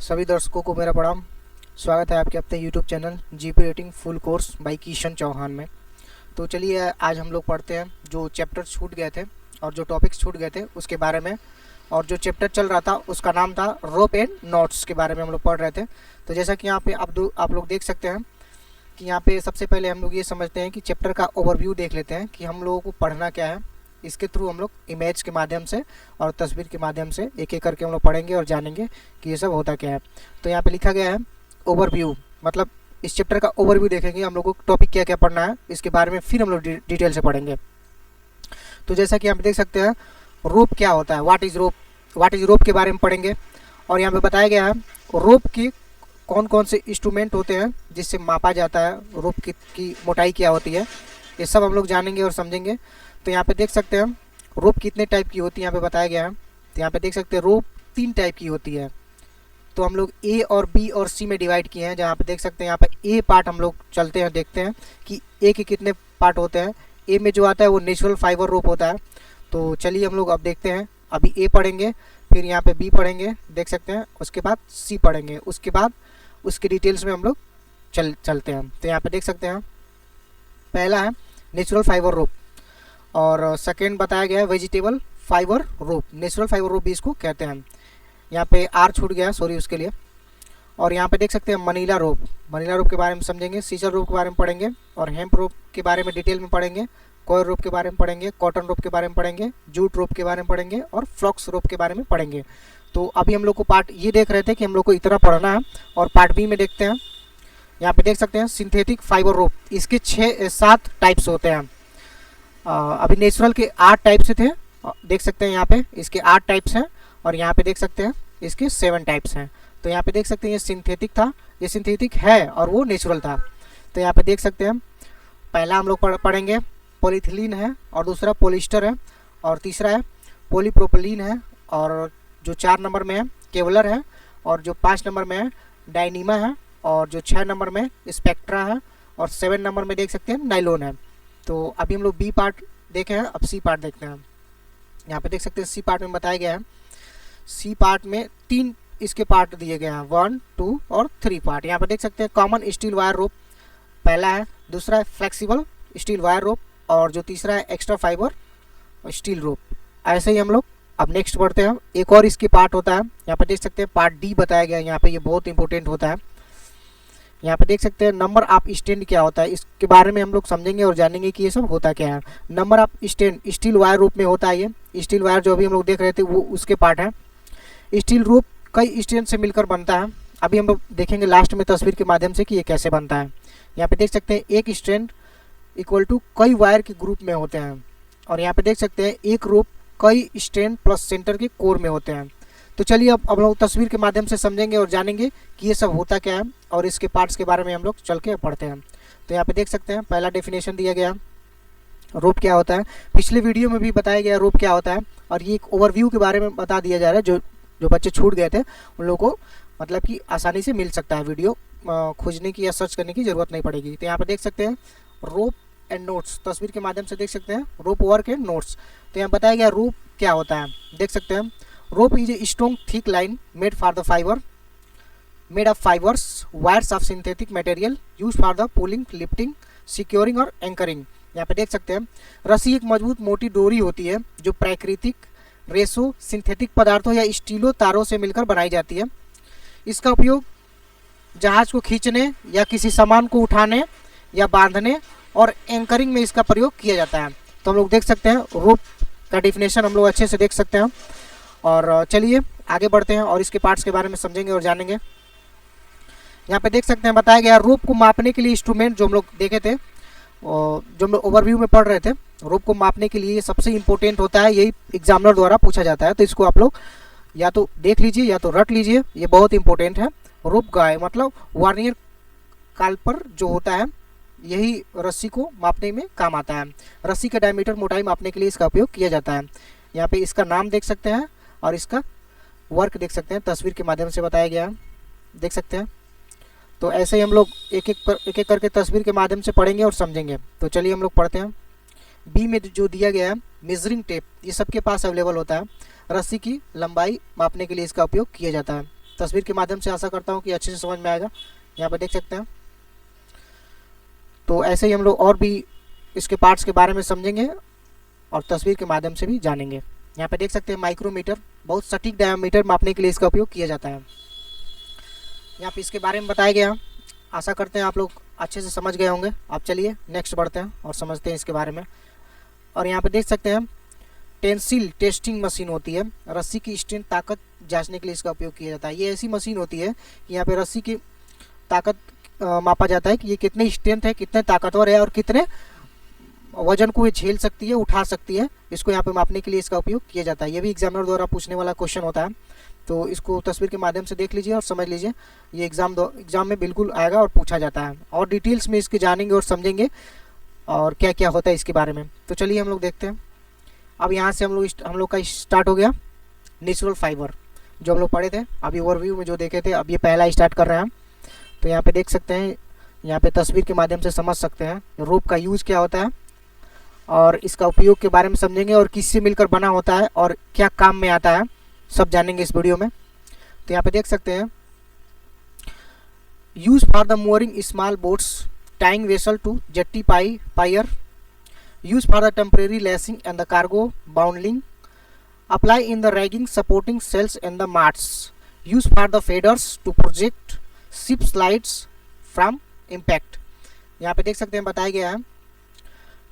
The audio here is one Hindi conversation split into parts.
सभी दर्शकों को मेरा प्रणाम। स्वागत है आपके अपने YouTube channel GP rating full course by Kishan Chauhan में। तो चलिए आज हम लोग पढ़ते हैं जो चैप्टर छूट गए थे और जो टॉपिक्स छूट गए थे उसके बारे में। और जो चैप्टर चल रहा था उसका नाम था रोप एंड नॉट्स के बारे में हम लोग पढ़ रहे थे। तो जैसा कि यहाँ पे आप लोग देख सकते हैं कि यहाँ पे सबसे पहले हम लोग ये समझते हैं कि चैप्टर का ओवरव्यू देख लेते हैं कि हम लोगों को पढ़ना क्या है। इसके थ्रू हम लोग इमेज के माध्यम से और तस्वीर के माध्यम से एक एक करके हम लोग पढ़ेंगे और जानेंगे कि ये सब होता क्या है। तो यहाँ पे लिखा गया है ओवरव्यू, मतलब इस चैप्टर का ओवरव्यू देखेंगे हम लोग को टॉपिक क्या क्या पढ़ना है, इसके बारे में फिर हम लोग डिटेल से पढ़ेंगे। तो जैसा कि यहाँ पे देख सकते हैं रोप क्या होता है, व्हाट इज़ रोप के बारे में पढ़ेंगे। और यहाँ पे बताया गया है रोप की कौन कौन से इंस्ट्रूमेंट होते हैं जिससे मापा जाता है, रोप की मोटाई क्या होती है, ये सब हम लोग जानेंगे और समझेंगे। तो यहाँ पे देख सकते हैं रोप कितने टाइप की होती है, यहाँ पे बताया गया है। तो यहाँ पे देख सकते हैं रोप 3 टाइप की होती है। तो हम लोग ए और बी और सी में डिवाइड किए हैं। जहाँ पे देख सकते हैं यहाँ पे ए पार्ट हम लोग चलते हैं, देखते हैं कि ए के कितने पार्ट होते हैं। ए में जो आता है वो नेचुरल फाइबर रोप होता है। तो चलिए हम लोग अब देखते हैं, अभी ए पढ़ेंगे, फिर यहाँ पे बी पढ़ेंगे, देख सकते हैं, उसके बाद सी पढ़ेंगे, उसके बाद उसके डिटेल्स में हम लोग चलते हैं। तो यहाँ पे देख सकते हैं पहला है नेचुरल फाइबर रोप और सेकेंड बताया गया है वेजिटेबल फाइबर रोप। नेचुरल फाइबर रोप भी इसको कहते हैं। यहाँ पे आर छूट गया, सॉरी उसके लिए। और यहाँ पे देख सकते हैं मनीला रोप के बारे में समझेंगे, सीजर रोप के बारे में पढ़ेंगे और हेम्प रोप के बारे में डिटेल में पढ़ेंगे, कॉयर रोप के बारे में पढ़ेंगे, कॉटन रोप के बारे में पढ़ेंगे, जूट रोप के बारे में पढ़ेंगे और फ्लॉक्स रोप के बारे में पढ़ेंगे। तो अभी हम लोग को पार्ट ये देख रहे थे कि हम लोग को इतना पढ़ना है। और पार्ट बी में देखते हैं, यहाँ पे देख सकते हैं सिंथेटिक फाइबर रोप, इसके 6-7 टाइप्स होते हैं। अभी नेचुरल के 8 टाइप से थे, देख सकते हैं यहाँ पे इसके 8 टाइप्स हैं और यहाँ पे देख सकते हैं इसके 7 टाइप्स हैं। तो यहाँ पे देख सकते हैं ये सिंथेटिक था, ये सिंथेटिक है और वो नेचुरल था। तो यहाँ पे देख सकते हैं पहला हम लोग पढ़ेंगे पॉलीथिलीन है और दूसरा पॉलिस्टर है और तीसरा है पॉलीप्रोपिलीन है और जो 4 नंबर में है केवलर है और जो 5 नंबर में है डायनीमा है और जो 6 नंबर में स्पेक्ट्रा है और 7 नंबर में देख सकते हैं नाइलॉन है। तो अभी हम लोग बी पार्ट देखे हैं, अब सी पार्ट देखते हैं। यहाँ पे देख सकते हैं सी पार्ट में बताया गया है, सी पार्ट में 3 इसके पार्ट दिए गए हैं, 1, 2 और 3 पार्ट। यहाँ पे देख सकते हैं कॉमन स्टील वायर रोप पहला है, दूसरा है फ्लेक्सिबल स्टील वायर रोप और जो तीसरा है एक्स्ट्रा फाइबर स्टील रोप। ऐसे ही हम लोग अब नेक्स्ट बढ़ते हैं। एक और इसके पार्ट होता है, यहाँ पे देख सकते हैं पार्ट डी बताया गया है, यहाँ पे ये बहुत इंपॉर्टेंट होता है। यहाँ पे देख सकते हैं नंबर ऑफ स्टैंड क्या होता है, इसके बारे में हम लोग समझेंगे और जानेंगे कि ये सब होता क्या है। Number of stand steel wire रूप में होता है, ये स्टील वायर जो अभी हम लोग देख रहे थे वो उसके पार्ट है। स्टील रूप कई स्टैंड से मिलकर बनता है, अभी हम लोग देखेंगे लास्ट में तस्वीर के माध्यम से कि ये कैसे बनता है। यहाँ पे देख सकते हैं एक स्टैंड इक्वल टू कई वायर के ग्रुप में होते हैं और यहाँ पे देख सकते हैं एक रूप कई स्टैंड प्लस सेंटर के कोर में होते हैं। तो चलिए अब हम लोग तस्वीर के माध्यम से समझेंगे और जानेंगे कि ये सब होता क्या है और इसके पार्ट्स के बारे में हम लोग चल के पढ़ते हैं। तो यहाँ पे देख सकते हैं पहला डेफिनेशन दिया गया रोप क्या होता है, पिछले वीडियो में भी बताया गया रोप क्या होता है और ये एक ओवरव्यू के बारे में बता दिया जा रहा है। जो बच्चे छूट गए थे उन लोगों को मतलब कि आसानी से मिल सकता है, वीडियो खोजने की या सर्च करने की ज़रूरत नहीं पड़ेगी। तो यहाँ पर देख सकते हैं रोप एंड नोट्स, तस्वीर के माध्यम से देख सकते हैं रोप वर्क एंड नोट्स। तो यहाँ बताया गया रोप क्या होता है, देख सकते हैं rope is a strong thick line made of fibers wires of synthetic material used for the pulling, lifting, securing और anchoring। यहाँ पे देख सकते हैं रस्सी एक मजबूत मोटी डोरी होती है जो प्राकृतिक रेशो सिंथेटिक पदार्थों या स्टीलो तारों से मिलकर बनाई जाती है। इसका उपयोग जहाज को खींचने या किसी सामान को उठाने या बांधने और एंकरिंग में इसका प्रयोग किया जाता है। तो हम लोग देख सकते हैं रोप का डिफिनेशन हम लोग अच्छे से देख सकते हैं। और चलिए आगे बढ़ते हैं और इसके पार्ट्स के बारे में समझेंगे और जानेंगे। यहाँ पे देख सकते हैं बताया गया रोप को मापने के लिए इंस्ट्रूमेंट जो हम लोग देखे थे, जो हम लोग ओवरव्यू में पढ़ रहे थे, रोप को मापने के लिए सबसे इम्पोर्टेंट होता है, यही एग्जामिनर द्वारा पूछा जाता है। तो इसको आप लोग या तो देख लीजिए या तो रट लीजिए, ये बहुत इंपॉर्टेंट है। रोप गाय मतलब वार्नियर काल्पर जो होता है यही रस्सी को मापने में काम आता है। रस्सी का डायमीटर मोटाई मापने के लिए इसका उपयोग किया जाता है। यहाँ पे इसका नाम देख सकते हैं और इसका वर्क देख सकते हैं, तस्वीर के माध्यम से बताया गया है, देख सकते हैं। तो ऐसे ही हम लोग एक एक करके तस्वीर के माध्यम से पढ़ेंगे और समझेंगे। तो चलिए हम लोग पढ़ते हैं। बी में जो दिया गया है मेजरिंग टेप, ये सबके पास अवेलेबल होता है। रस्सी की लंबाई मापने के लिए इसका उपयोग किया जाता है। तस्वीर के माध्यम से आशा करता हूँ कि अच्छे से समझ में आएगा। यहाँ पे देख सकते हैं। तो ऐसे ही हम लोग और भी इसके पार्ट्स के बारे में समझेंगे और तस्वीर के माध्यम से भी जानेंगे। यहाँ पे देख सकते हैं माइक्रोमीटर, बहुत सटीक डायमीटर मापने के लिए इसका उपयोग किया जाता है। यहाँ पे इसके बारे में बताया गया। आशा करते हैं आप लोग अच्छे से समझ गए होंगे। अब चलिए नेक्स्ट बढ़ते हैं और समझते हैं इसके बारे में। और यहाँ पे देख सकते हैं टेंसिल टेस्टिंग मशीन होती है। रस्सी की स्ट्रेंथ ताकत जांचने के लिए इसका उपयोग किया जाता है। ये ऐसी मशीन होती है कि यहाँ पे रस्सी की ताकत मापा जाता है कि ये कितनी स्ट्रेंथ है, कितने ताकतवर है और कितने वजन को ये झेल सकती है, उठा सकती है। इसको यहाँ पे मापने के लिए इसका उपयोग किया जाता है। ये भी एग्जामिनर द्वारा पूछने वाला क्वेश्चन होता है, तो इसको तस्वीर के माध्यम से देख लीजिए और समझ लीजिए। ये एग्जाम में बिल्कुल आएगा और पूछा जाता है, और डिटेल्स में इसके जानेंगे और समझेंगे और क्या क्या होता है इसके बारे में। तो चलिए हम लोग देखते हैं। अब यहाँ से हम लोग का स्टार्ट हो गया नेचुरल फाइबर, जो हम लोग पढ़े थे अभी ओवरव्यू में जो देखे थे। अब ये पहला स्टार्ट कर रहे हैं। तो यहाँ पे देख सकते हैं, यहाँ पे तस्वीर के माध्यम से समझ सकते हैं रोप का यूज क्या होता है और इसका उपयोग के बारे में समझेंगे और किससे मिलकर बना होता है और क्या काम में आता है, सब जानेंगे इस वीडियो में। तो यहाँ पे देख सकते हैं use for the mooring small boats tying vessel to jetty pier, use for the temporary lashing and the cargo bundling, apply in the rigging supporting sails and the masts, use for the fenders to project ship slides from impact. यहाँ पे देख सकते हैं बताया गया है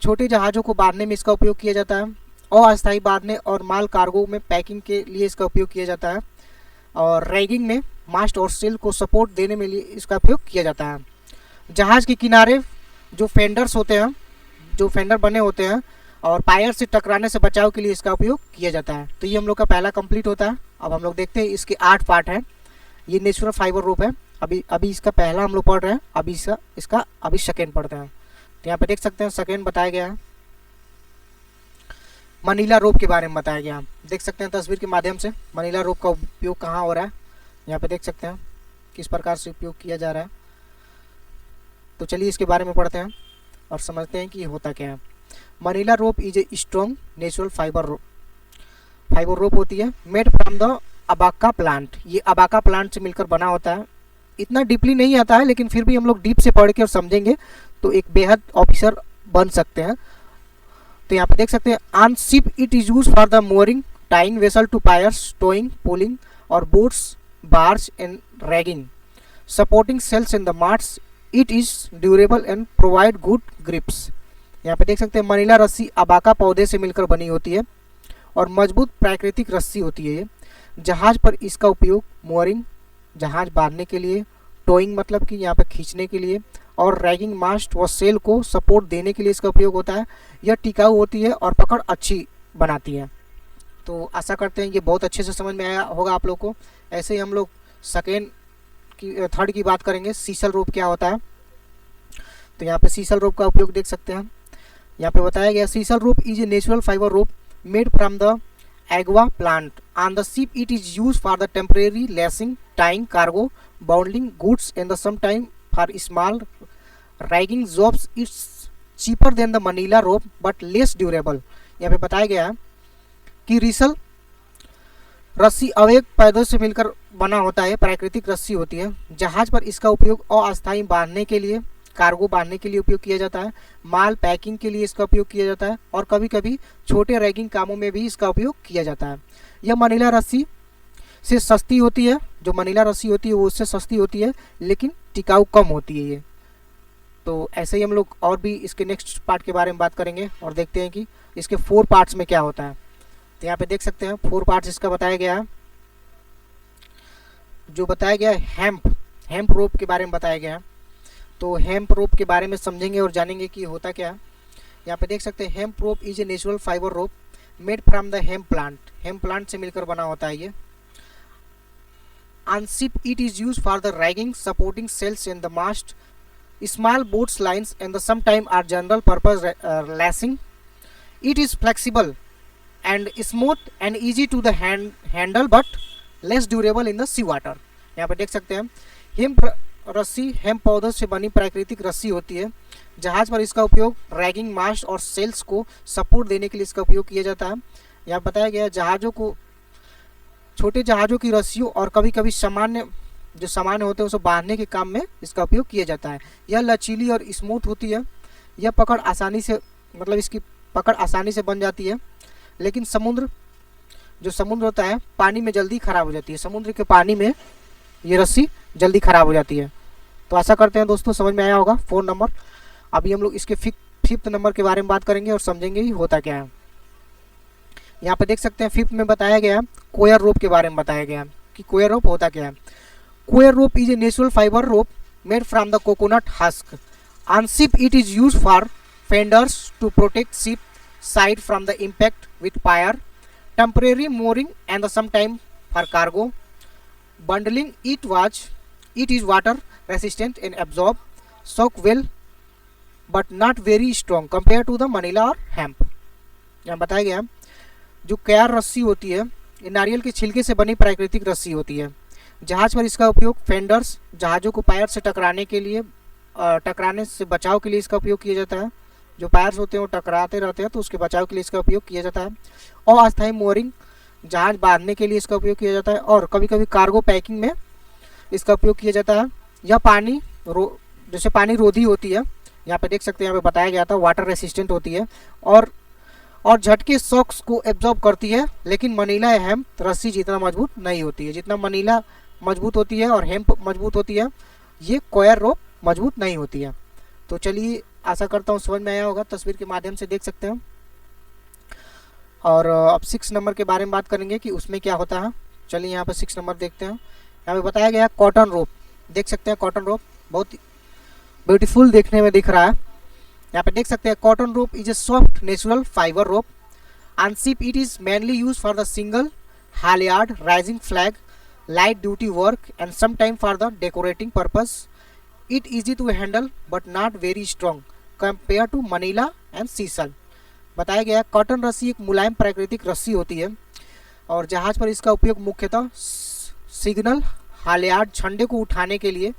छोटे जहाज़ों को बांधने में इसका उपयोग किया जाता है, अस्थायी बांधने और माल कार्गो में पैकिंग के लिए इसका उपयोग किया जाता है, और रैगिंग में मास्ट और सेल को सपोर्ट देने में लिए इसका उपयोग किया जाता है। जहाज़ के किनारे जो फेंडर्स होते हैं, जो फेंडर बने होते हैं, और पायर से टकराने से बचाव के लिए इसका उपयोग किया जाता है। तो ये हम लोग का पहला कंप्लीट होता है। अब हम लोग देखते हैं इसके 8 पार्ट हैं। ये नेचुरल फाइबर रोप है। अभी इसका पहला हम लोग पढ़ रहे हैं, अभी इसका अभी सेकेंड पढ़ते हैं। तो यहाँ पे देख सकते हैं सेकेंड बताया गया है मनीला रोप के बारे में बताया गया है। देख सकते हैं तस्वीर के माध्यम से मनीला रोप का उपयोग कहाँ हो रहा है। यहाँ पे देख सकते हैं किस प्रकार से उपयोग किया जा रहा है। तो चलिए इसके बारे में पढ़ते हैं और समझते हैं कि ये होता क्या है। Manila rope is a strong natural fibre rope होती है, made from the abaca plant. ये अबाका प्लांट से मिलकर बना होता है। इतना डीपली नहीं आता है, लेकिन फिर भी हम लोग डीप से पढ़ के और समझेंगे तो एक बेहद ऑफिसर बन सकते हैं। तो यहाँ पे देख सकते हैं on ship it is use for the mooring tying vessel to piers, towing, pulling और boats, bars and rigging, supporting sails in the masts. It is durable and provide good grips. यहाँ पे देख सकते हैं मनीला रस्सी अबाका पौधे से मिलकर बनी होती है और मजबूत प्राकृतिक रस्सी होती है। ये जहाज पर इसका उपयोग मोरिंग जहाज बांधने के लिए, टोइंग मतलब कि यहाँ पे खींचने के लिए, और रैगिंग मास्ट व सेल को सपोर्ट देने के लिए इसका उपयोग होता है। यह टिकाऊ होती है और पकड़ अच्छी बनाती है। तो आशा करते हैं ये बहुत अच्छे से समझ में आया होगा आप लोग को। ऐसे ही हम लोग थर्ड की बात करेंगे, सीसल रोप क्या होता है। तो यहाँ पे सीसल रोप का उपयोग देख सकते हैं। यहाँ पे बताया गया sisal rope is a natural fibre rope made from the agave plant. On the ship it is use for the temporary lashing, tying, cargo, bundling goods and the some time for small rigging jobs. It's cheaper than the Manila rope but less durable. यहाँ पे बताया गया है कि सीसल रस्सी अवैध पैदों से मिलकर बना होता है, प्राकृतिक रस्सी होती है। जहाज पर इसका उपयोग अस्थायी बांधने के लिए, कार्गो बांधने के लिए उपयोग किया जाता है, माल पैकिंग के लिए इसका उपयोग किया जाता है, और कभी कभी छोटे रैगिंग कामों में भी इसका उपयोग किया जाता है। यह मनीला रस्सी से सस्ती होती है। जो मनीला रस्सी होती है वो उससे सस्ती होती है, लेकिन टिकाऊ कम होती है ये। तो ऐसे ही हम लोग और भी इसके नेक्स्ट पार्ट के बारे में बात करेंगे और देखते हैं कि इसके 4 पार्ट्स में क्या होता है। तो यहाँ पे देख सकते हैं 4 पार्ट्स इसका बताया गया है। जो बताया गया है हेम्प रोप के बारे में बताया गया है। तो हेम्प रोप के बारे में समझेंगे और जानेंगे कि होता क्या है। यहाँ पे देख सकते हैं hemp rope is a natural fibre rope made from the hemp plant. Hemp plant से मिलकर बना होता है ये। On ship it is use for the rigging, supporting sails in the mast, small boats lines and the some time or general purpose lashing. It is flexible and smooth and easy to the handle but less durable in the sea water। यहाँ पे देख सकते हैं हेम्प रस्सी हेम्प पौधों से बनी प्राकृतिक रस्सी होती है। जहाज पर इसका उपयोग रैगिंग, मास्ट और सेल्स को सपोर्ट देने के लिए इसका उपयोग किया जाता है। यहाँ बताया गया जहाज़ों को छोटे जहाज़ों की रस्सियों और कभी कभी सामान्य जो सामान्य होते हैं उसे बांधने के काम में इसका उपयोग किया जाता है। यह लचीली और स्मूथ होती है। यह पकड़ आसानी से मतलब इसकी पकड़ आसानी से बन जाती है, लेकिन समुद्र होता है पानी में जल्दी ख़राब हो जाती है। समुद्र के पानी में ये रस्सी जल्दी ख़राब हो जाती है। तो आशा करते हैं दोस्तों समझ में आया होगा 4 नंबर। अभी हम लोग इसके 5th नंबर के बारे में बात करेंगे और समझेंगे ही होता क्या है। यहाँ पे देख सकते हैं 5th में बताया गया है कोयर रोप के बारे में बताया गया है कि कोयर रोप होता क्या है। Coir rope is a natural fibre rope made from the coconut husk. On ship it is use for fenders to protect ship side from the impact with fire, temporary mooring and sometime for cargo bundling. It is water resistant and absorb shock well but not very strong compared to the manila or hemp। यहाँ बताया गया जो कयार रस्सी होती है ये नारियल के छिलके से बनी प्राकृतिक रस्सी होती है। जहाज पर इसका उपयोग फेंडर्स जहाज़ों को पायर से टकराने से बचाव के लिए इसका उपयोग किया जाता है। जो पायर्स होते हैं वो टकराते रहते हैं तो उसके बचाव के लिए इसका उपयोग किया जाता है। और अस्थायी मोरिंग जहाज बांधने के लिए इसका उपयोग किया जाता है और कभी कभी कार्गो पैकिंग में इसका उपयोग किया जाता है। यह जैसे पानी रोधी होती है, यहाँ पे देख सकते हैं, यहाँ पे बताया गया था वाटर रेसिस्टेंट होती है और झटके शॉक्स को एब्जॉर्ब करती है, लेकिन मनीला हेम्प रस्सी जितना मजबूत नहीं होती है। जितना मनीला मजबूत होती है और हेम्प मजबूत होती है, ये कोयर रोप मजबूत नहीं होती है। तो चलिए आशा करता हूँ समझ में आया होगा, तस्वीर के माध्यम से देख सकते हैं। और अब 6 नंबर के बारे में बात करेंगे कि उसमें क्या होता है। चलिए यहाँ पर 6 नंबर देखते हैं। यहाँ पे बताया गया कॉटन रोप। देख सकते हैं कॉटन रोप बहुत ब्यूटीफुल देखने में दिख रहा है। यहाँ पे देख सकते हैं cotton rope is a soft natural fibre rope. On ship it is mainly use for the single halyard rising flag light duty work and some time for the decorating purpose. It easy to handle but not very strong compare to Manila and sisal. बताया गया कॉटन रस्सी एक मुलायम प्राकृतिक रस्सी होती है और जहाज पर इसका उपयोग मुख्यतः सिग्नल हालियार्ड झंडे को उठाने के लिए।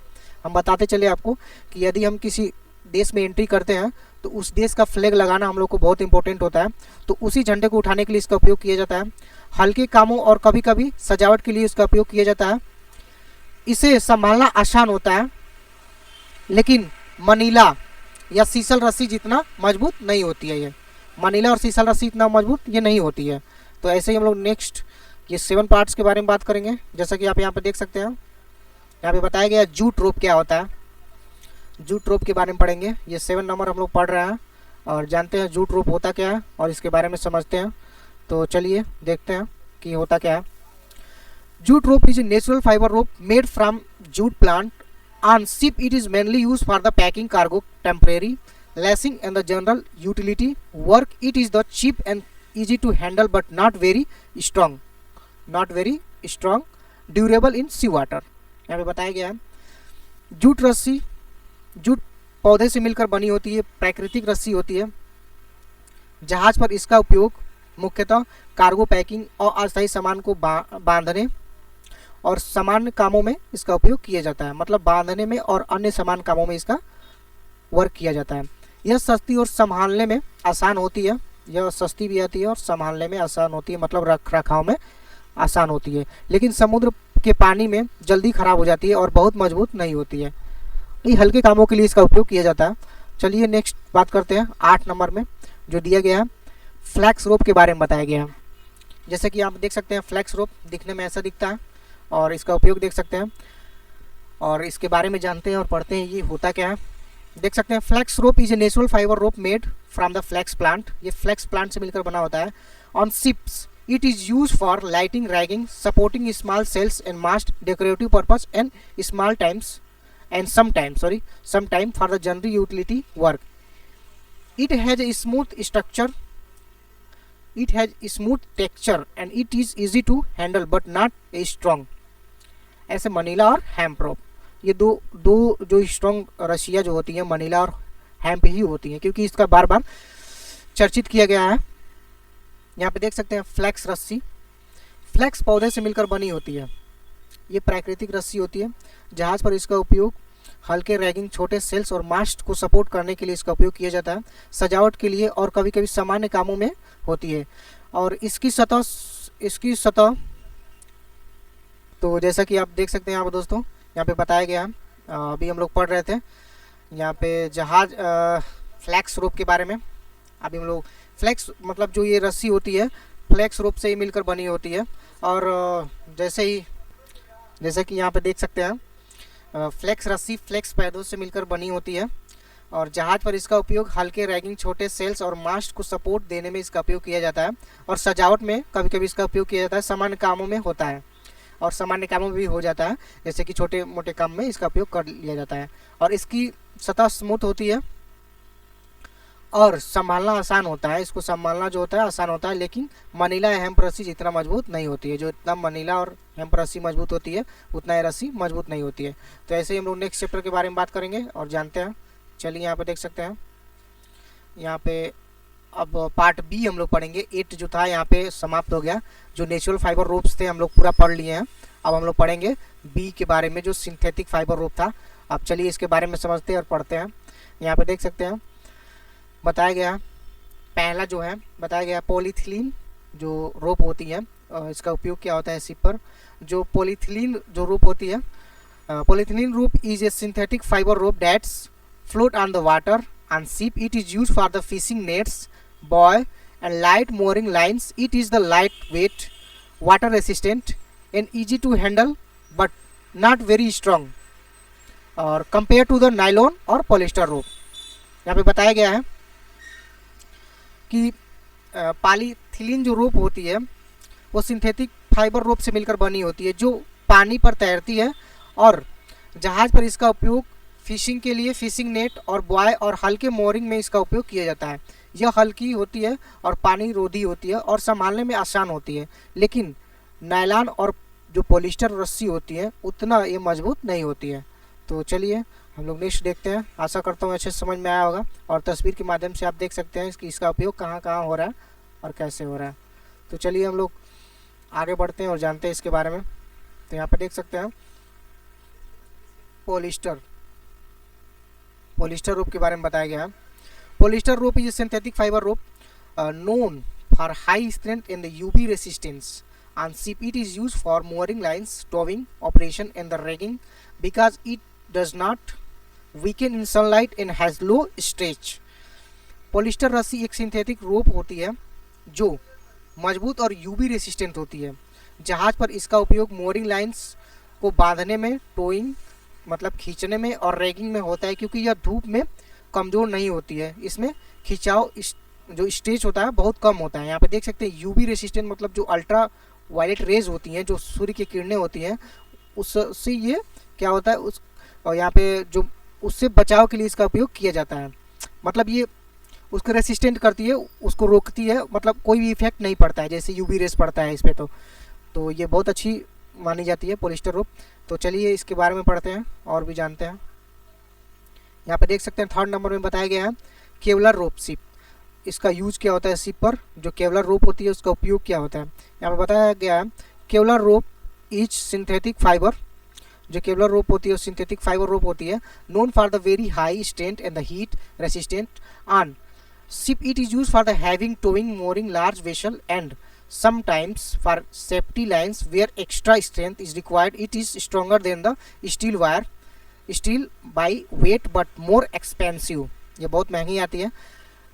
हम बताते चले आपको कि यदि हम किसी देश में एंट्री करते हैं तो उस देश का फ्लैग लगाना हम लोग को बहुत इंपॉर्टेंट होता है, तो उसी झंडे को उठाने के लिए इसका उपयोग किया जाता है। हल्के कामों और कभी कभी सजावट के लिए इसका उपयोग किया जाता है। इसे संभालना आसान होता है, लेकिन मनीला या सीसल रस्सी जितना मजबूत नहीं होती है। ये मनीला और सीसल रस्सी इतना मजबूत ये नहीं होती है। तो ऐसे ही हम लोग नेक्स्ट ये 7 पार्ट्स के बारे में बात करेंगे। जैसा कि आप यहाँ पे देख सकते हैं, यहाँ पे बताया गया जूट रोप क्या होता है। जूट रोप के बारे में पढ़ेंगे। ये 7 नंबर हम लोग पढ़ रहे हैं और जानते हैं जूट रोप होता क्या है और इसके बारे में समझते हैं। तो चलिए देखते हैं कि होता क्या है। Jute rope is a natural fibre rope made from jute plant. On ship it is mainly use for the packing cargo, temporary lashing and the general utility work. It is the cheap and easy to handle but not very strong durable in sea water। यहाँ पे बताया गया है जूट रस्सी जूट पौधे से मिलकर बनी होती है, प्राकृतिक रस्सी होती है। जहाज पर इसका उपयोग मुख्यतः कार्गो पैकिंग और अस्थायी सामान को बांधने और सामान्य कामों में इसका उपयोग किया जाता है। मतलब बांधने में और अन्य सामान कामों में इसका वर्क किया जाता है। यह सस्ती और संभालने में आसान होती है। यह सस्ती भी आती है और संभालने में आसान होती है, मतलब रख रखाव में आसान होती है, लेकिन समुद्र के पानी में जल्दी ख़राब हो जाती है और बहुत मजबूत नहीं होती है। ये हल्के कामों के लिए इसका उपयोग किया जाता है। चलिए नेक्स्ट बात करते हैं 8 नंबर में जो दिया गया है फ्लैक्स रोप के बारे में बताया गया है। जैसे कि आप देख सकते हैं फ्लैक्स रोप दिखने में ऐसा दिखता है और इसका उपयोग देख सकते हैं और इसके बारे में जानते हैं और पढ़ते हैं ये होता क्या है। देख सकते हैं flax rope is a natural fibre rope made from the flax plant. ये फ्लैक्स प्लांट से मिलकर बना होता है। On ships it is use for lighting, ragging, supporting small sails and mast, decorative purpose and small times and some time for the general utility work. It has a smooth structure, it has smooth texture and it is easy to handle but not a strong. ऐसे मनीला और हेम्प रोप ये दो जो स्ट्रॉन्ग रस्सियाँ जो होती हैं मनीला और हेम्प ही होती हैं, क्योंकि इसका बार बार चर्चित किया गया है। यहाँ पे देख सकते हैं फ्लैक्स रस्सी। फ्लैक्स पौधे से मिलकर बनी होती है। ये प्राकृतिक रस्सी होती है। जहाज पर इसका उपयोग हल्के रैगिंग, छोटे सेल्स और मास्ट को सपोर्ट करने के लिए इसका उपयोग किया जाता है। सजावट के लिए और कभी कभी सामान्य कामों में होती है और इसकी सतह तो जैसा कि आप देख सकते हैं यहाँ पर दोस्तों, यहाँ पे बताया गया है, अभी हम लोग पढ़ रहे थे यहाँ पे जहाज फ्लैक्स रोप के बारे में। अभी हम लोग फ्लैक्स मतलब जो ये रस्सी होती है फ्लैक्स रोप से ही मिलकर बनी होती है। और जैसे कि यहाँ पे देख सकते हैं फ्लैक्स रस्सी फ्लैक्स पैडों से मिलकर बनी होती है और जहाज पर इसका उपयोग हल्के रैगिंग, छोटे सेल्स और मास्ट को सपोर्ट देने में इसका उपयोग किया जाता है और सजावट में कभी कभी इसका उपयोग किया जाता है। सामान्य कामों में होता है और सामान्य कामों में भी हो जाता है, जैसे कि छोटे मोटे काम में इसका उपयोग कर लिया जाता है। और इसकी सतह स्मूथ होती है और संभालना आसान होता है। इसको संभालना जो होता है आसान होता है, लेकिन मनीला या हेम्प रस्सी जितना मजबूत नहीं होती है। जो इतना मनीला और हेम्प रस्सी मजबूत होती है उतना ये रस्सी मजबूत नहीं होती है। तो ऐसे ही हम लोग नेक्स्ट चैप्टर के बारे में बात करेंगे और जानते हैं। चलिए यहाँ पे देख सकते हैं, यहाँ पे अब पार्ट बी हम लोग पढ़ेंगे। 8 जो था यहाँ पे समाप्त हो गया। जो नेचुरल फाइबर रोप्स थे हम लोग पूरा पढ़ लिए हैं। अब हम लोग पढ़ेंगे बी के बारे में, जो सिंथेटिक फाइबर रोप था। अब चलिए इसके बारे में समझते हैं और पढ़ते हैं। यहाँ पे देख सकते हैं बताया गया, पहला जो है बताया गया पॉलीथिलीन जो रोप होती है, इसका उपयोग क्या होता है शिप पर। जो पॉलीथिलीन जो रोप होती है, polythene rope is a synthetic fibre rope that's float on the water on ship. It is used for the fishing nets, buoy and light mooring lines. It is the lightweight, water resistant and easy to handle but not very strong और compared to the nylon और polyester rope। यहाँ पे बताया गया है कि पॉलीथिलीन जो रोप होती है वो सिंथेटिक फाइबर रोप से मिलकर बनी होती है, जो पानी पर तैरती है और जहाज पर इसका उपयोग फिशिंग के लिए फिशिंग नेट और बॉय और हल्के मोरिंग में इसका उपयोग किया जाता है। यह हल्की होती है और पानी रोधी होती है और संभालने में आसान होती है, लेकिन नायलॉन और जो पॉलिस्टर रस्सी होती है उतना ये मजबूत नहीं होती है। तो चलिए हम लोग नेक्स्ट देखते हैं। आशा करता हूँ अच्छे से समझ में आया होगा और तस्वीर के माध्यम से आप देख सकते हैं इसका उपयोग कहाँ कहाँ हो रहा है और कैसे हो रहा है। तो चलिए हम लोग आगे बढ़ते हैं और जानते हैं इसके बारे में। तो यहाँ पर देख सकते हैं पॉलिस्टर रोप के बारे में बताया गया है। Polyester rope is synthetic fibre rope known for high strength and the UV resistance. On ship it is used for mooring lines, towing operation and the rigging because it does not weaken in sunlight and has low stretch. Polyester रस्सी एक सिंथेटिक रोप होती है जो मजबूत और यूवी रेसिस्टेंट होती है। जहाज पर इसका उपयोग mooring लाइंस को बांधने में, टोइंग मतलब खींचने में और रैगिंग में होता है, क्योंकि यह धूप में कमज़ोर नहीं होती है। इसमें खिंचाव जो स्ट्रेच होता है बहुत कम होता है। यहाँ पे देख सकते हैं यूवी रेसिस्टेंट मतलब जो अल्ट्रा वायलेट रेज होती हैं, जो सूर्य की किरणें होती हैं, उससे ये क्या होता है और यहाँ पे जो उससे बचाव के लिए इसका उपयोग किया जाता है। मतलब ये उसको रेसिस्टेंट करती है, उसको रोकती है, मतलब कोई भी इफेक्ट नहीं पड़ता है जैसे यूवी रेस पड़ता है इस पर। तो ये बहुत अच्छी मानी जाती है पॉलिस्टर रोप। तो चलिए इसके बारे में पढ़ते हैं और भी जानते हैं। यहाँ पे देख सकते हैं 3rd नंबर में बताया गया है केवलर रोप शिप। इसका यूज क्या होता है शिप पर। जो केवलर रोप होती है उसका उपयोग क्या होता है। यहाँ पे बताया गया है Kevlar rope is synthetic fibre. जो केवलर रोप होती है वो सिंथेटिक फाइबर रोप होती है, known for the very high strength and the heat resistant on ship. It is use for the having, towing, mooring large vessel and sometimes for safety lines where extra strength is required. It is stronger than the steel wire, steel by weight but more expensive. ये बहुत महंगी आती है।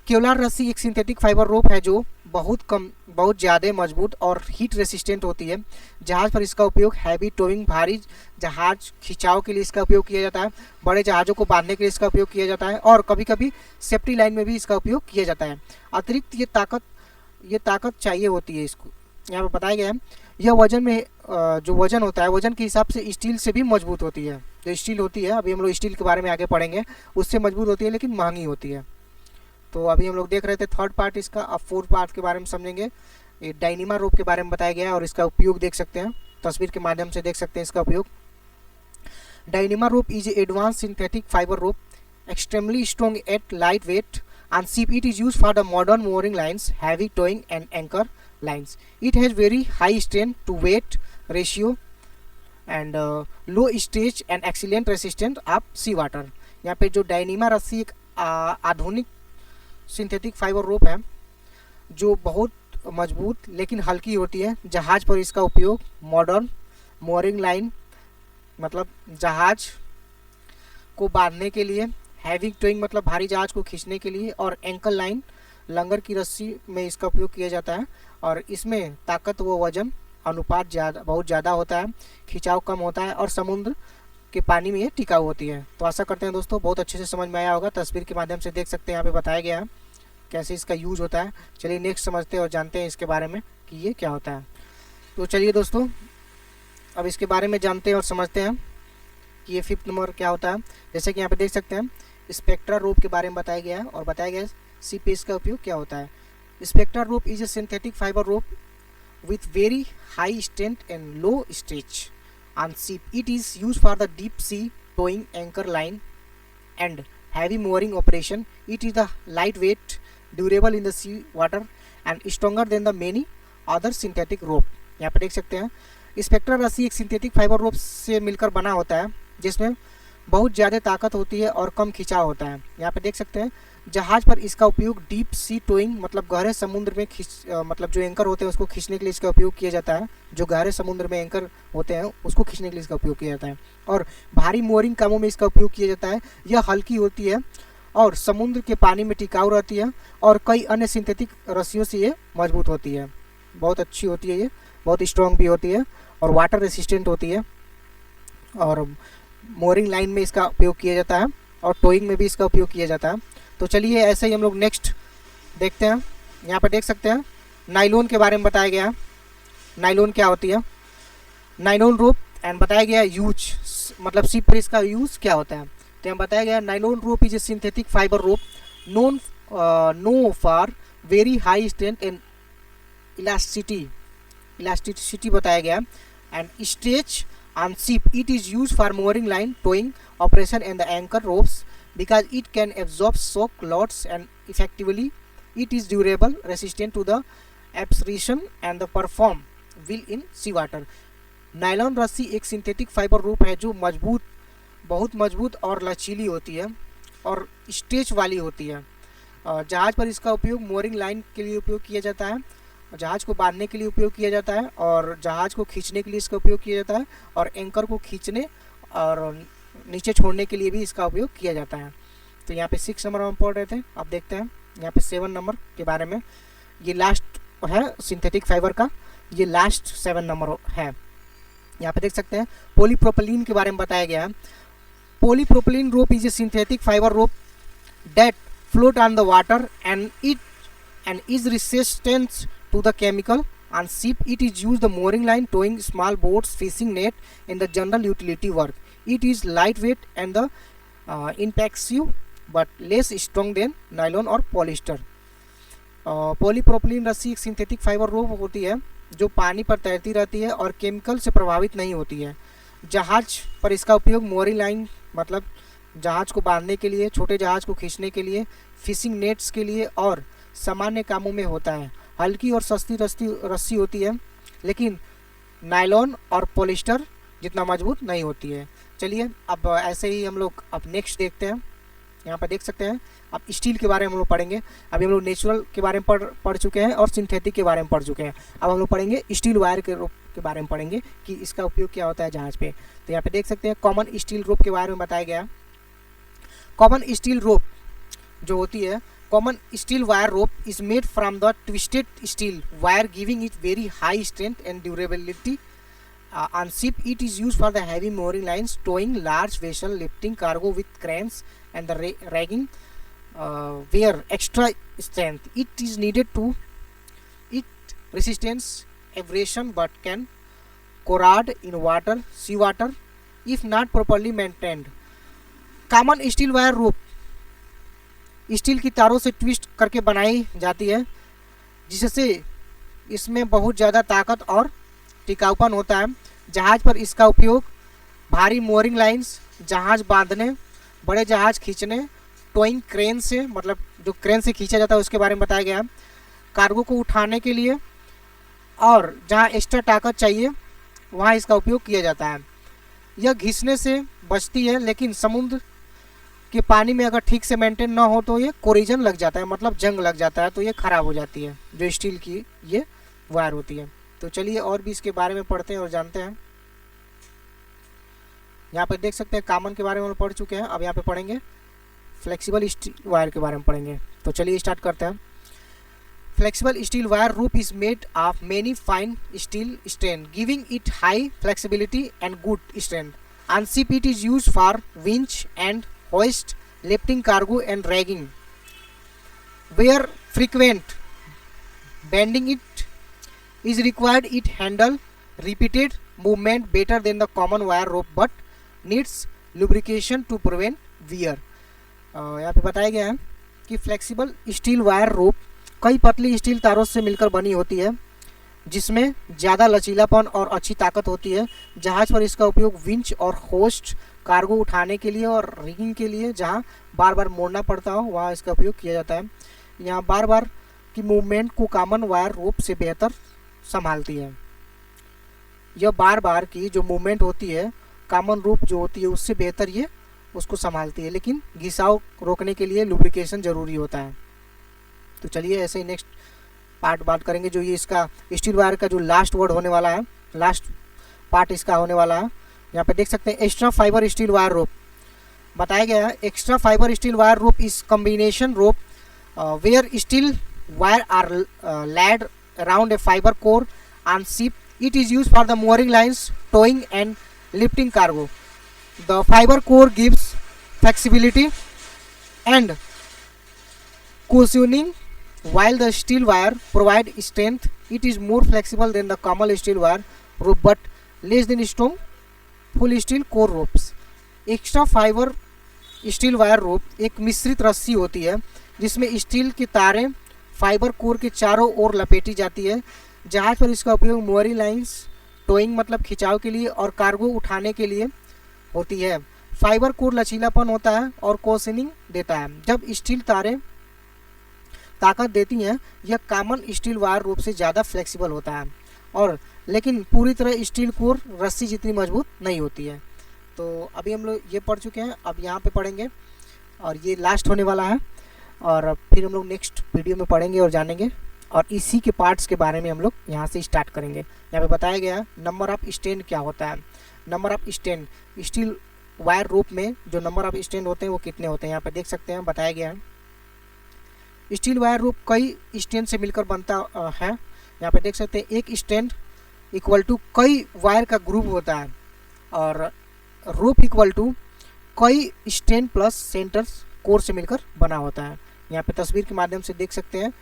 केवलर रस्सी एक सिंथेटिक फाइबर रोप है जो बहुत ज़्यादा मजबूत और हीट रेसिस्टेंट होती है। जहाज पर इसका उपयोग हैवी टोइंग, भारी जहाज खिंचाव के लिए इसका उपयोग किया जाता है, बड़े जहाज़ों को बांधने के लिए इसका उपयोग किया जाता है और कभी कभी सेफ्टी लाइन में भी इसका उपयोग किया जाता है। अतिरिक्त ये ताकत चाहिए होती है इसको। यहाँ पे बताया गया है यह वजन में जो वजन होता है वजन के हिसाब से स्टील से भी मजबूत होती है। जो स्टील होती है, अभी हम लोग स्टील के बारे में आगे पढ़ेंगे, उससे मजबूत होती है लेकिन महंगी होती है। तो अभी हम लोग देख रहे थे 3rd पार्ट इसका। अब 4th पार्ट के बारे में समझेंगे। ये डायनीमा रोप के बारे में बताया गया है और इसका उपयोग देख सकते हैं, तस्वीर के माध्यम से देख सकते हैं इसका उपयोग। Dyneema rope is advance synthetic fibre rope extremely strong at light weight. On ship it is used for the modern mooring lines, heavy towing and anchor lines. It has very high strength to weight ratio and low stretch and excellent resistance of sea water. यहाँ पे जो डायनीमा रस्सी एक आधुनिक सिंथेटिक फाइबर रोप है जो बहुत मजबूत लेकिन हल्की होती है। जहाज पर इसका उपयोग मॉडर्न मोरिंग लाइन मतलब जहाज को बांधने के लिए, हैवी टोइंग मतलब भारी जहाज को खींचने के लिए, और एंकल लाइन लंगर की रस्सी में इसका उपयोग किया जाता है। और इसमें ताकत व वजन अनुपात बहुत ज़्यादा होता है, खिंचाव कम होता है और समुद्र के पानी में ये टिकाऊ होती है। तो आशा करते हैं दोस्तों बहुत अच्छे से समझ में आया होगा। तस्वीर के माध्यम से देख सकते हैं, यहाँ पे बताया गया है कैसे इसका यूज होता है। चलिए नेक्स्ट समझते हैं और जानते हैं इसके बारे में कि ये क्या होता है। तो चलिए दोस्तों अब इसके बारे में जानते हैं और समझते हैं कि ये 5th नंबर क्या होता है। जैसे कि यहाँ पे देख सकते हैं स्पेक्ट्रा रोप के बारे में बताया गया है और बताया गया है शिप पे इसका उपयोग क्या होता है। Spectra rope is a synthetic fibre rope with very high strength and low stretch on ship. It is used for the deep sea towing, anchor line and heavy mooring operation. It is the lightweight, durable in the sea water and stronger than the many other synthetic rope. यहाँ पे देख सकते हैं स्पेक्ट्रा रस्सी एक सिंथेटिक फाइबर रोप से मिलकर बना होता है जिसमें बहुत ज़्यादा ताकत होती है और कम खिंचाव होता है। यहाँ पे देख सकते हैं जहाज पर इसका उपयोग डीप सी टोइंग मतलब गहरे समुद्र में मतलब जो एंकर होते हैं उसको खींचने के लिए इसका उपयोग किया जाता है। जो गहरे समुद्र में एंकर होते हैं उसको खींचने के लिए इसका उपयोग किया जाता है। और भारी मोरिंग कामों में इसका उपयोग किया जाता है। यह हल्की होती है और समुद्र के पानी में टिकाऊ रहती है और कई अन्य सिंथेटिक रस्सियों से ये मजबूत होती है। बहुत अच्छी होती है, ये बहुत स्ट्रॉन्ग भी होती है और वाटर रेसिस्टेंट होती है। और मोरिंग लाइन में इसका उपयोग किया जाता है और टोइंग में भी इसका उपयोग किया जाता है। तो चलिए ऐसे ही हम लोग नेक्स्ट देखते हैं। यहाँ पर देख सकते हैं नाइलॉन के बारे में बताया गया है। नाइलॉन क्या होती है, नाइलॉन रोप एंड बताया गया यूज मतलब शिप पर इसका यूज क्या होता है। तो यहाँ बताया गया nylon rope is a synthetic fibre rope known for very high strength and elasticity बताया गया and stretch on ship. It is used for mooring line, towing operation and the anchor ropes because it can absorb shock loads and effectively it is durable, resistant to the absorption and the perform well in sea water. Nylon रस्सी एक सिंथेटिक फाइबर रोप है जो बहुत मजबूत और लचीली होती है और स्ट्रेच वाली होती है। जहाज पर इसका उपयोग मोरिंग लाइन के लिए उपयोग किया जाता है, जहाज को बांधने के लिए उपयोग किया जाता है और जहाज को खींचने के लिए इसका उपयोग किया जाता है और एंकर को खींचने और नीचे छोड़ने के लिए भी इसका उपयोग किया जाता है। तो यहाँ पे 6 नंबर हम पढ़ रहे थे। अब देखते हैं यहाँ पे 7 नंबर के बारे में। ये लास्ट है सिंथेटिक फाइबर का, ये लास्ट 7 नंबर है। यहाँ पे देख सकते हैं पॉलीप्रोपिलीन के बारे में बताया गया है। Polypropylene rope is a synthetic fibre rope that float on the water and is resistant to the chemical. On ship it is used the mooring line, towing small boats, fishing net in the general utility work. It is lightweight and the inexpensive but less strong than nylon और polyester. पॉलीप्रोपिलीन रस्सी एक सिंथेटिक फाइबर रोप होती है जो पानी पर तैरती रहती है और केमिकल से प्रभावित नहीं होती है। जहाज पर इसका उपयोग मोरिंग लाइन मतलब जहाज को बांधने के लिए, छोटे जहाज को खींचने के लिए, फिशिंग नेट्स के लिए और सामान्य कामों में होता है। हल्की और सस्ती रस्सी होती है लेकिन नायलॉन और पॉलिस्टर जितना मजबूत नहीं होती है। चलिए अब ऐसे ही हम लोग अब नेक्स्ट देखते हैं। यहाँ पर देख सकते हैं अब स्टील के बारे में हम लोग पढ़ेंगे। अभी हम लोग नेचुरल के बारे में पढ़ चुके हैं और सिंथेटिक के बारे में पढ़ चुके हैं। अब हम लोग पढ़ेंगे स्टील वायर के रोप के बारे में पढ़ेंगे कि इसका उपयोग क्या होता है जहाज पे। तो यहाँ पे देख सकते हैं कॉमन स्टील रोप के बारे में बताया गया। कॉमन स्टील रोप जो होती है, common steel wire rope is made from the twisted steel wire giving it very high strength and durability. On ship it is used for the heavy mooring lines, towing large vessel, lifting cargo with cranes and the rigging where extra strength it is needed to it resistance abrasion but can corrode in water, sea water if not properly maintained. Common steel wire rope steel की तारों से ट्विस्ट करके बनाई जाती है जिससे इसमें बहुत ज़्यादा ताकत और टिकाऊपन होता है। जहाज पर इसका उपयोग भारी मोरिंग लाइंस, जहाज बांधने, बड़े जहाज खींचने, टोइंग क्रेन से मतलब जो क्रेन से खींचा जाता है उसके बारे में बताया गया, कार्गो को उठाने के लिए और जहां एक्स्ट्रा ताकत चाहिए वहां इसका उपयोग किया जाता है। यह घिसने से बचती है लेकिन समुद्र कि पानी में अगर ठीक से मेंटेन ना हो तो ये कोरिजन लग जाता है मतलब जंग लग जाता है, तो ये ख़राब हो जाती है जो स्टील की ये वायर होती है। तो चलिए और भी इसके बारे में पढ़ते हैं और जानते हैं। यहाँ पे देख सकते हैं कॉमन के बारे में हम पढ़ चुके हैं। अब यहाँ पे पढ़ेंगे फ्लेक्सिबल स्टील वायर के बारे में पढ़ेंगे। तो चलिए स्टार्ट करते हैं। Flexible steel wire rope is made of many fine steel strand, giving it high flexibility and good strength. On ship it is used for winch and hoist, lifting cargo and dragging. Where frequent bending it is required, it handle repeated movement better than the common wire rope but needs lubrication to prevent wear. यहाँ पे बताया गया है कि फ्लेक्सिबल स्टील वायर रोप कई पतली स्टील तारों से मिलकर बनी होती है, जिसमें ज़्यादा लचीलापन और अच्छी ताकत होती है। जहाज़ पर इसका उपयोग विंच और होस्ट, कार्गो उठाने के लिए और रिगिंग के लिए, जहां बार बार मोड़ना पड़ता हो वहां इसका उपयोग किया जाता है। यहाँ बार बार की मूवमेंट को कॉमन वायर रोप से बेहतर संभालती है। यह बार बार की जो मूवमेंट होती है कॉमन रोप जो होती है उससे बेहतर ये उसको संभालती है, लेकिन घिसाव रोकने के लिए लुब्रिकेशन ज़रूरी होता है। तो चलिए ऐसे ही नेक्स्ट पार्ट बात करेंगे, जो ये इसका स्टील वायर का जो लास्ट वर्ड होने वाला है, लास्ट पार्ट इसका होने वाला है। यहाँ पे देख सकते हैं extra fibre steel wire rope बताया गया है। Extra fibre steel wire rope is combination rope where steel wire are laid around a fibre core on ship. It is used for the mooring lines, towing and lifting cargo. The fiber core gives flexibility and cushioning, while the steel wire provides strength. It is more flexible than the common steel wire rope but less than strong full steel core ropes. Extra fibre steel wire रोप एक मिश्रित रस्सी होती है जिसमें स्टील की तारें फाइबर कोर के चारों ओर लपेटी जाती है। जहाज पर इसका उपयोग मोरी लाइंस, टोइंग मतलब खिंचाव के लिए और कार्गो उठाने के लिए होती है। फाइबर कोर लचीलापन होता है और कोशनिंग देता है। जब स्टील तारें ताकत देती हैं, यह कॉमन स्टील वायर रोप से ज़्यादा फ्लेक्सिबल होता है और लेकिन पूरी तरह स्टील कोर रस्सी जितनी मजबूत नहीं होती है। तो अभी हम लोग ये पढ़ चुके हैं, अब यहाँ पे पढ़ेंगे और ये लास्ट होने वाला है और फिर हम लोग नेक्स्ट वीडियो में पढ़ेंगे और जानेंगे और इसी के पार्ट्स के बारे में हम लोग यहाँ से स्टार्ट करेंगे। यहाँ पे बताया गया है नंबर ऑफ स्टैंड क्या होता है। Number of stand steel wire रोप में जो नंबर ऑफ स्टैंड होते हैं वो कितने होते हैं यहाँ पे देख सकते हैं, बताया गया है। स्टील वायर रोप कई स्टैंड से मिलकर बनता है। यहाँ पे देख सकते हैं एक स्टैंड इक्वल टू कई वायर का ग्रुप होता है और रोप इक्वल टू कई स्टैंड प्लस सेंटर कोर से मिलकर बना होता है। यहाँ पे तस्वीर के माध्यम से देख सकते हैं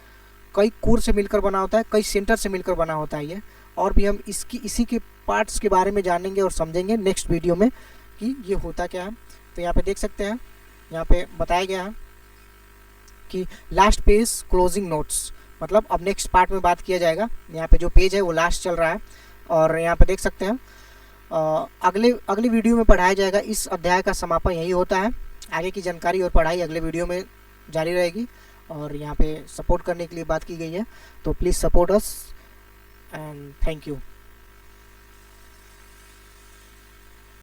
कई कोर से मिलकर बना होता है, कई सेंटर से मिलकर बना होता है ये। और भी हम इसी के पार्ट्स के बारे में जानेंगे और समझेंगे नेक्स्ट वीडियो में कि ये होता क्या है। तो यहाँ पे देख सकते हैं, यहाँ पे बताया गया है कि लास्ट पेज क्लोजिंग नोट्स, मतलब अब नेक्स्ट पार्ट में बात किया जाएगा। यहाँ पे जो पेज है वो लास्ट चल रहा है और यहाँ पे देख सकते हैं अगले वीडियो में पढ़ाया जाएगा। इस अध्याय का समापन यही होता है। आगे की जानकारी और पढ़ाई अगले वीडियो में जारी रहेगी और यहाँ पे सपोर्ट करने के लिए बात की गई है। तो please support us and thank you.